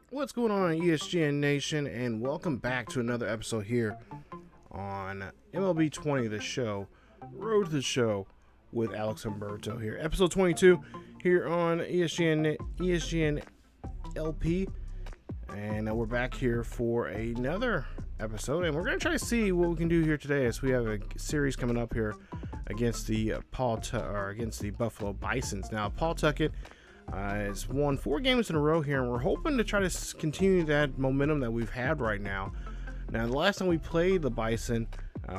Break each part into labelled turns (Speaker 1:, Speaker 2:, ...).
Speaker 1: What's going on, ESGN Nation, and welcome back to another episode here on MLB 20, the show, Road to the Show with Alex Humberto here. Episode 22 here on ESGN LP, and we're back here for another episode, and we're going to try to see what we can do here today as we have a series coming up here against the Buffalo Bisons. Now, Pawtucket has won 4 games in a row here, and we're hoping to try to continue that momentum that we've had right now. Now, the last time we played the Bison,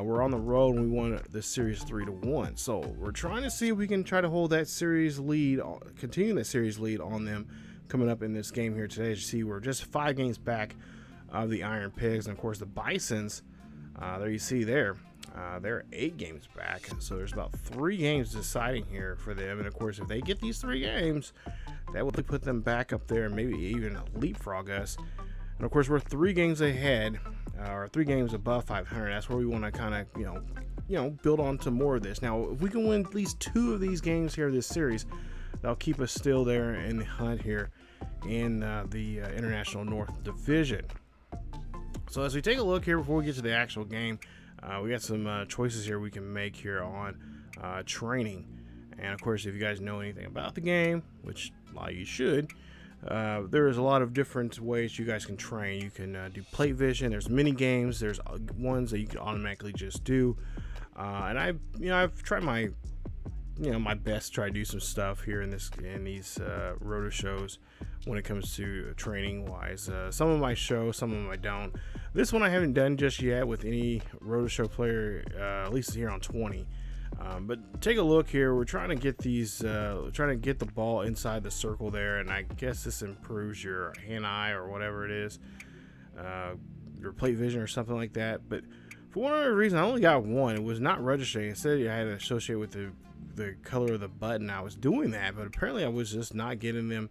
Speaker 1: we're on the road and we won the series 3-1. So we're trying to see if we can try to hold that series lead, continue that series lead on them coming up in this game here today. As you see, we're just 5 games back of the Iron Pigs, and of course the Bisons. There you see there. They're 8 games back, so there's about 3 games deciding here for them. And of course, if they get these 3 games, that will put them back up there and maybe even leapfrog us. And of course, we're 3 games ahead, or 3 games above 500. That's where we want to kind of, build on to more of this. Now, if we can win at least 2 of these games here this series, that'll keep us still there in the hunt here in the International North Division. So as we take a look here before we get to the actual game, we got some choices here we can make here on training. And of course, if you guys know anything about the game, which a lot of you should, there is a lot of different ways you guys can train. You can do plate vision. There's mini games. There's ones that you can automatically just do. And I've tried my best to try to do some stuff here in these roto shows when it comes to training wise. Some of my show, some of them I don't. This one I haven't done just yet with any roto show player, at least here on 20. But take a look here. We're trying to get the ball inside the circle there, and I guess this improves your hand-eye or whatever it is, your plate vision or something like that. But for one other reason, I only got one. It was not registering. It said I had to associate with the color of the button. I was doing that, but apparently I was just not getting them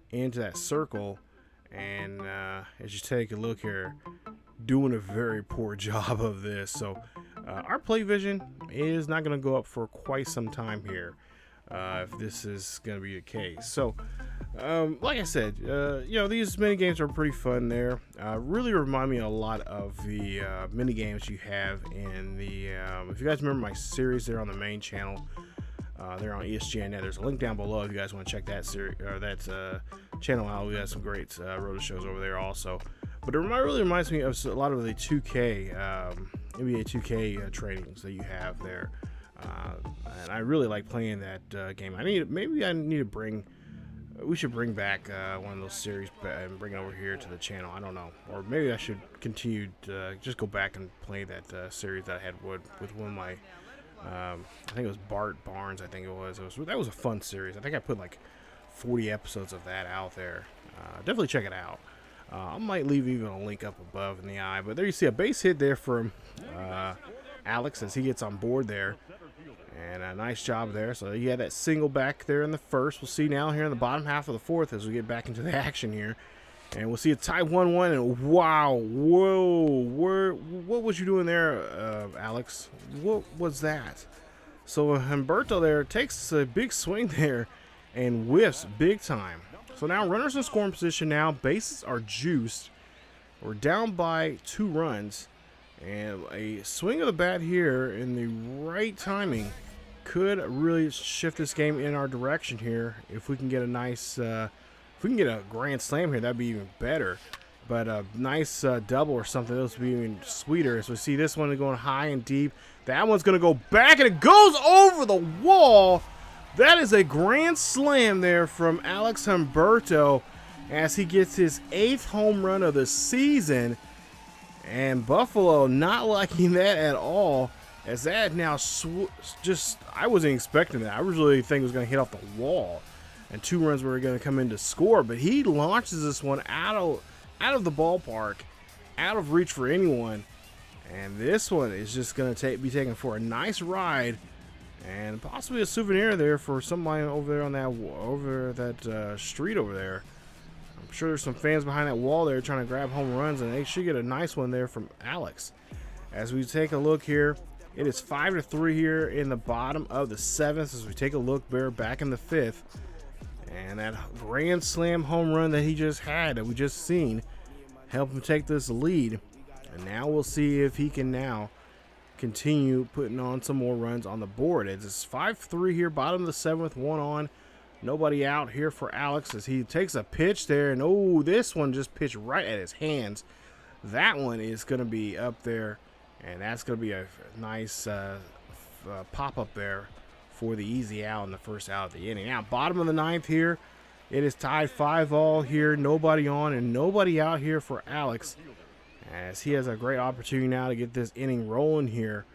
Speaker 1: into that circle. And as you take a look here, doing a very poor job of this. So our play vision is not going to go up for quite some time here if this is going to be the case. So like I said, these mini games are pretty fun there. Really remind me a lot of the mini games you have in the if you guys remember my series there on the main channel, they're on ESGNet. There's a link down below if you guys want to check that series or that channel out. We got some great roto shows over there also. But it really reminds me of a lot of the 2K, NBA 2K trainings that you have there. And I really like playing that game. We should bring back one of those series and bring it over here to the channel. I don't know. Or maybe I should continue to just go back and play that series that I had with one of my, I think it was Bart Barnes, I think it was. That was a fun series. I think I put like 40 episodes of that out there. Definitely check it out. I might leave even a link up above in the eye. But there you see a base hit there from Alex as he gets on board there. And a nice job there. So he had that single back there in the first. We'll see now here in the bottom half of the fourth as we get back into the action here. And we'll see a tie 1-1. And wow, whoa, what was you doing there, Alex? What was that? So Humberto there takes a big swing there and whiffs big time. So now runners in scoring position now. Bases are juiced. We're down by 2 runs. And a swing of the bat here in the right timing could really shift this game in our direction here. If we can get a nice, if we can get a grand slam here, that'd be even better. But a nice double or something, else would be even sweeter. So we see this one going high and deep. That one's going to go back, and it goes over the wall. That is a grand slam there from Alex Humberto as he gets his 8th home run of the season. And Buffalo not liking that at all, as that now I wasn't expecting that. I was really thinking it was going to hit off the wall, and 2 runs were going to come in to score. But he launches this one out of the ballpark, out of reach for anyone, and this one is just going to be taken for a nice ride, and possibly a souvenir there for somebody over there on that street over there. I'm sure there's some fans behind that wall there trying to grab home runs, and they should get a nice one there from Alex. As we take a look here, it is 5-3 here in the bottom of the 7th as we take a look. We're back in the 5th. And that grand slam home run that he just had, that we just seen, helped him take this lead. And now we'll see if he can now continue putting on some more runs on the board. It's 5-3 here, bottom of the 7th, one on. Nobody out here for Alex as he takes a pitch there. And oh, this one just pitched right at his hands. That one is going to be up there. And that's going to be a nice pop-up there for the easy out in the first out of the inning. Now, bottom of the 9th here. It is tied 5-all here. Nobody on and nobody out here for Alex, as he has a great opportunity now to get this inning rolling here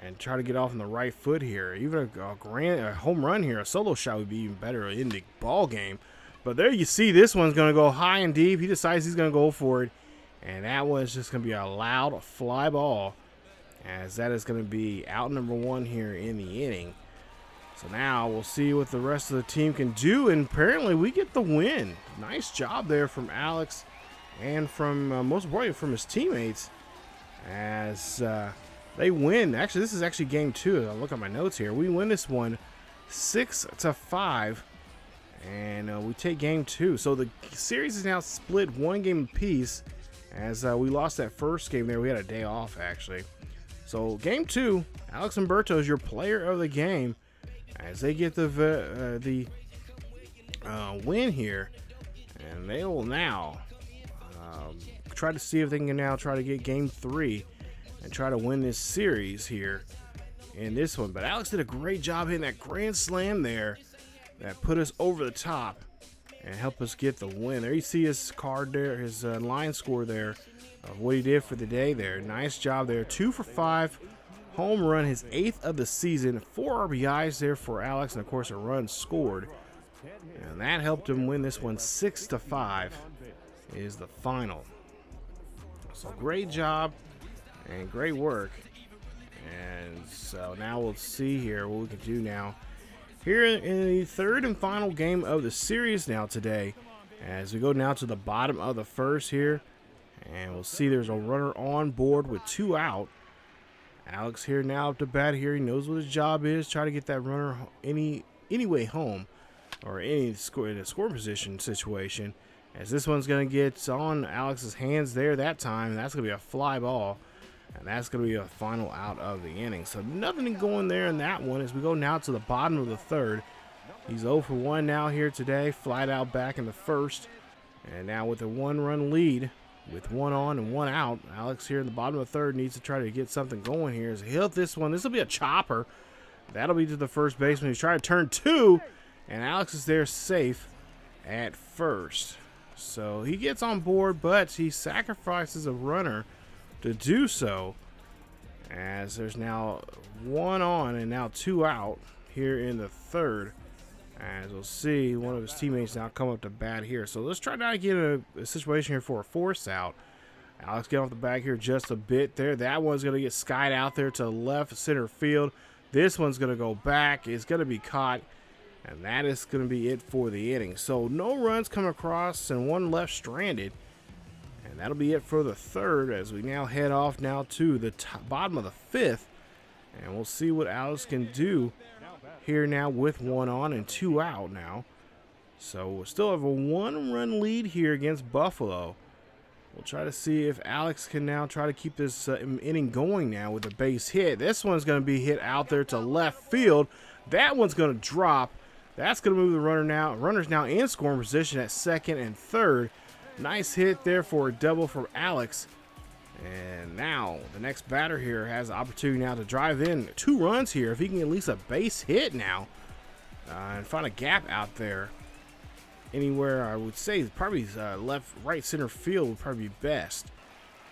Speaker 1: and try to get off on the right foot here. Even a home run here, a solo shot would be even better in the ball game. But there you see, this one's going to go high and deep. He decides he's going to go for it, and that one's just going to be a loud fly ball, as that is going to be out number 1 here in the inning. So now we'll see what the rest of the team can do, and apparently we get the win. Nice job there from Alex and from, most importantly, from his teammates, as they win. Actually, this is actually game 2. I'll look at my notes here. We win this one 6-5, and we take game 2. So the series is now split 1 game apiece, as we lost that first game there. We had a day off, actually. So game 2, Alex Humberto is your player of the game, as they get the win here, and they will now try to see if they can now try to get game 3 and try to win this series here in this one. But Alex did a great job hitting that grand slam there that put us over the top and helped us get the win. There you see his card there, his line score there of what he did for the day there. Nice job there. 2 for 5. Home run, his 8th of the season. 4 RBIs there for Alex, and of course a run scored. And that helped him win this one 6-5 is the final. So great job and great work. And so now we'll see here what we can do now. Here in the 3rd and final game of the series now today, as we go now to the bottom of the 1st here. And we'll see there's a runner on board with 2 out. Alex here now up to bat here. He knows what his job is. Try to get that runner any way home, or any score in a score position situation. As this one's going to get on Alex's hands there that time. And that's going to be a fly ball. And that's going to be a final out of the inning. So nothing going there in that one as we go now to the bottom of the 3rd. He's 0 for 1 now here today. Flied out back in the 1st. And now with a 1-run lead, with 1 on and 1 out, Alex here in the bottom of the 3rd needs to try to get something going here. As he'll hit this one. This will be a chopper. That'll be to the first baseman. He's trying to turn 2. And Alex is there safe at first. So he gets on board, but he sacrifices a runner to do so, as there's now 1 on and now 2 out here in the 3rd. As we'll see, one of his teammates now come up to bat here. So let's try now to get a situation here for a force out. Alex get off the back here just a bit there. That one's going to get skied out there to left center field. This one's going to go back. It's going to be caught. And that is going to be it for the inning. So no runs come across and 1 left stranded. And that'll be it for the 3rd, as we now head off now to the bottom of the 5th. And we'll see what Alex can do here now with 1 on and 2 out now. So we'll still have a 1-run lead here against Buffalo. We'll try to see if Alex can now try to keep this inning going now with a base hit. This one's going to be hit out there to left field. That one's going to drop. That's going to move the runner now. Runner's now in scoring position at 2nd and 3rd. Nice hit there for a double from Alex. And now the next batter here has the opportunity now to drive in 2 runs here. If he can get at least a base hit now and find a gap out there. Anywhere, I would say probably left, right center field would probably be best.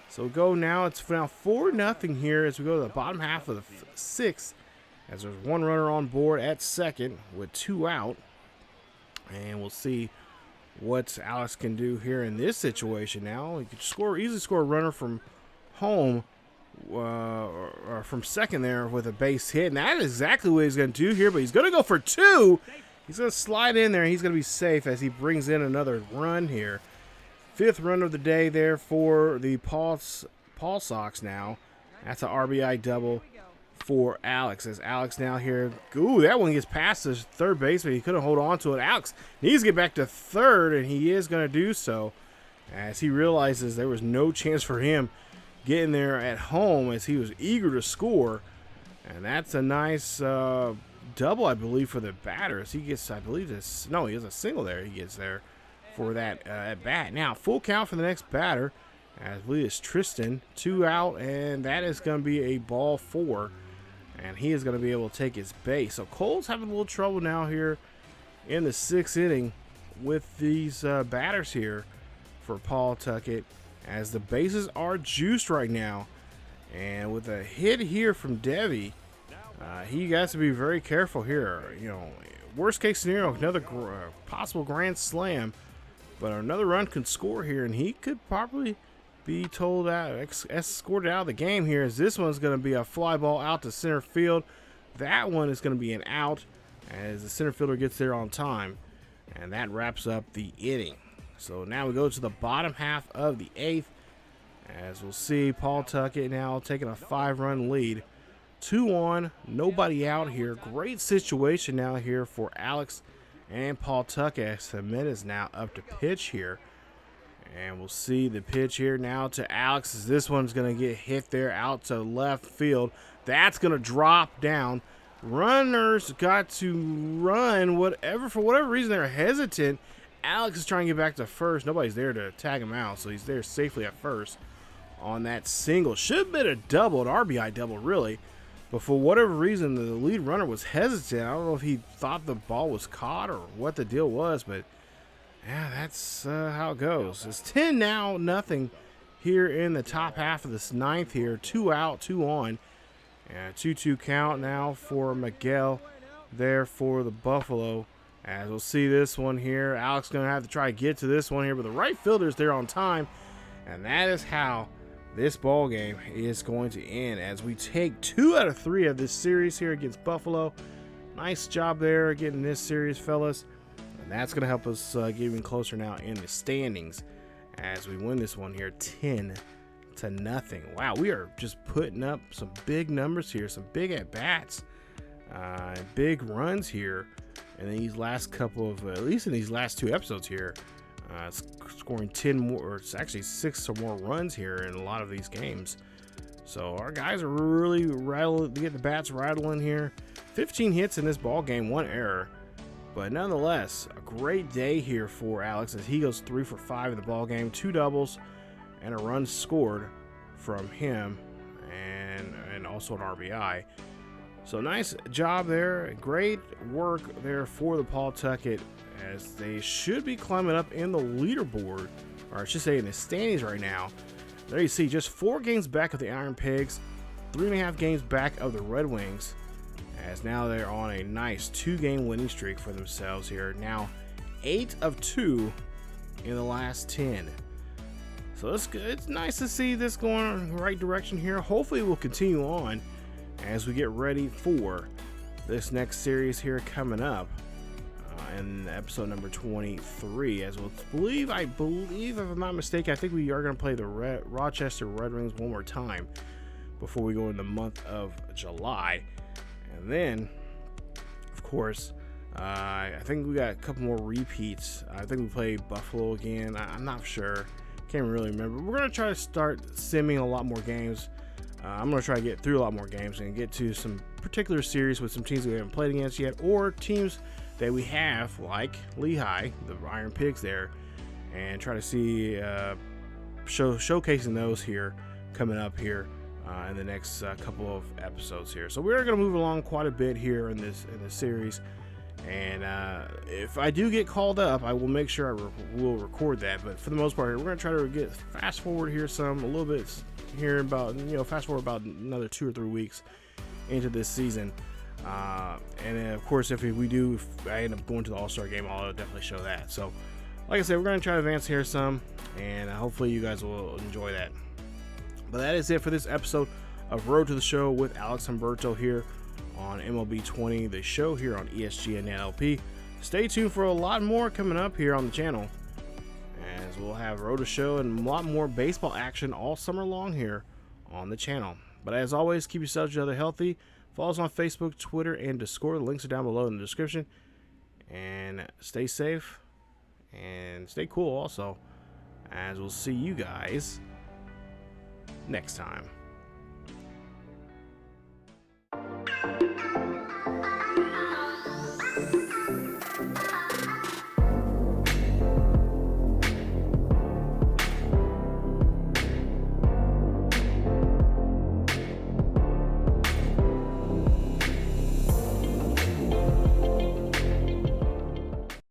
Speaker 1: So go now. It's now 4-0 here as we go to the bottom half of the 6th. As there's 1 runner on board at 2nd with 2 out. And we'll see what Alex can do here in this situation now. He could easily score a runner from home or from 2nd there with a base hit. And that is exactly what he's going to do here. But he's going to go for 2. He's going to slide in there. And he's going to be safe as he brings in another run here. 5th run of the day there for the Paul Sox now. That's an RBI double for Alex. As Alex now here, ooh, that one gets past the third baseman. He couldn't hold on to it. Alex needs to get back to third, and he is going to do so as he realizes there was no chance for him getting there at home as he was eager to score. And that's a nice double, I believe, for the batters. He gets, I believe, this. No, he has a single there. He gets there for that at bat. Now, full count for the next batter. I believe it's Tristan, 2 out, and that is going to be a ball 4. And he is going to be able to take his base. So Cole's having a little trouble now here in the 6th inning with these batters here for Pawtucket, as the bases are juiced right now. And with a hit here from Devi, he has to be very careful here. You know, worst case scenario, another possible grand slam, but another run can score here, and he could probably be told out, escorted out of the game here, as this one's going to be a fly ball out to center field. That one is going to be an out as the center fielder gets there on time, and that wraps up the inning. So now we go to the bottom half of the 8th, as we'll see Pawtucket now taking a 5-run lead. 2-on, nobody out here. Great situation now here for Alex and Pawtucket. Cement is now up to pitch here. And we'll see the pitch here now to Alex, as this one's going to get hit there out to left field. That's going to drop down. Runners got to run, for whatever reason they're hesitant. Alex is trying to get back to first. Nobody's there to tag him out, so he's there safely at first on that single. Should have been a double, an RBI double, really. But for whatever reason, the lead runner was hesitant. I don't know if he thought the ball was caught or what the deal was, but yeah, that's how it goes. It's 10 now, nothing here in the top half of this 9th here. 2 out, 2 on. And 2-2 count now for Miguel there for the Buffalo. As we'll see this one here. Alex going to have to try to get to this one here, but the right fielder's there on time. And that is how this ball game is going to end, as we take 2 out of 3 of this series here against Buffalo. Nice job there getting this series, fellas. And that's going to help us get even closer now in the standings as we win this one here 10-0. Wow, we are just putting up some big numbers here, some big at-bats, big runs here in these last couple of, at least in these last 2 episodes here. Scoring 10 more, or it's actually 6 or more runs here in a lot of these games. So our guys are really getting the bats rattling here. 15 hits in this ball game, 1 error. But nonetheless, a great day here for Alex as he goes 3 for 5 in the ball game, 2 doubles and a run scored from him, and also an RBI. So nice job there. Great work there for the Pawtucket, as they should be climbing up in the leaderboard, or I should say in the standings right now. There you see, just 4 games back of the Iron Pigs, 3.5 games back of the Red Wings, as now they're on a nice 2-game winning streak for themselves here. Now 8 of 2 in the last 10. So it's good. It's nice to see this going in the right direction here. Hopefully it will continue on as we get ready for this next series here coming up in episode number 23. As we'll I believe, if I'm not mistaken, I think we are going to play the Rochester Red Wings one more time before we go in the month of July. And then, of course, I think we got a couple more repeats. I think we play Buffalo again. I'm not sure. Can't really remember. We're going to try to start simming a lot more games. I'm going to try to get through a lot more games and get to some particular series with some teams that we haven't played against yet, or teams that we have, like Lehigh, the Iron Pigs there, and try to see showcasing those here coming up here in the next couple of episodes here. So we're going to move along quite a bit here in this series. And if I do get called up, I will make sure I will record that. But for the most part, we're going to try to get fast forward here a little bit here about, fast forward about another 2 or 3 weeks into this season. And then, of course, if I end up going to the All-Star game, I'll definitely show that. So, like I said, we're going to try to advance here some, and hopefully you guys will enjoy that. But that is it for this episode of Road to the Show with Alex Humberto here on MLB 20, the show here on ESGNet LP. Stay tuned for a lot more coming up here on the channel, as we'll have Road to Show and a lot more baseball action all summer long here on the channel. But as always, keep yourselves each other healthy, Follow us on Facebook, Twitter, and Discord. The links are down below in the description. And stay safe and stay cool also, as we'll see you guys next time.